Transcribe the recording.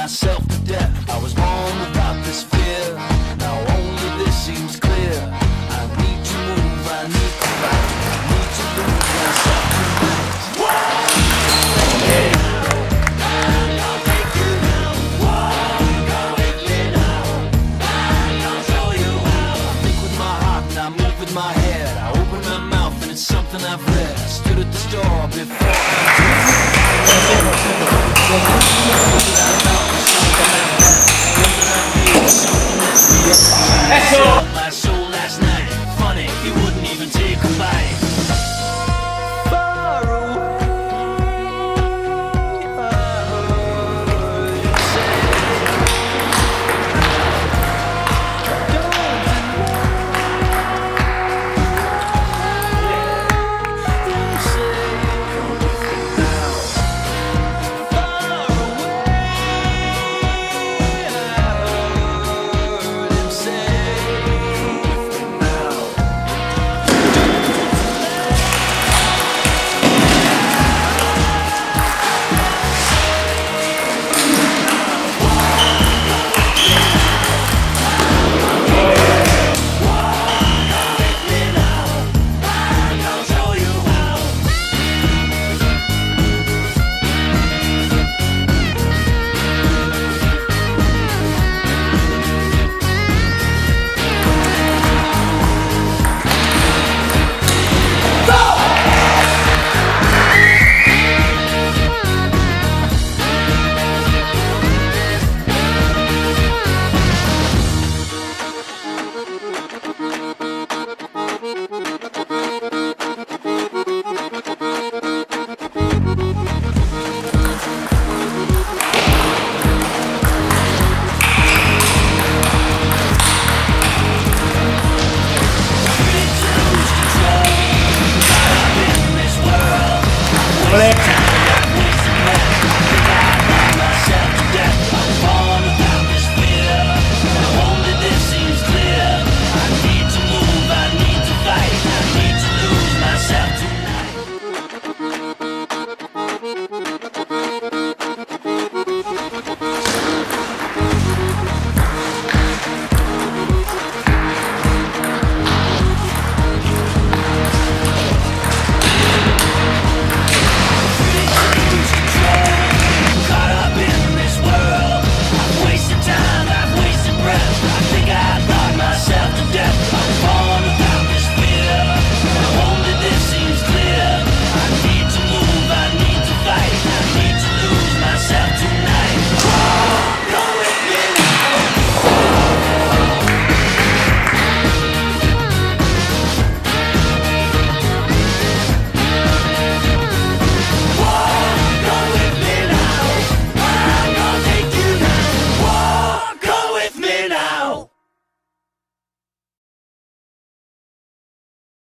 Myself to death. I was born without this fear. Now only this seems clear. I need to move, I need to fight, I need to lose myself tonight. Hey. I'll take you now. Go with me now. I'll show you how. I think with my heart and I move with my head. I open my mouth and it's something I've read. I stood at the store before I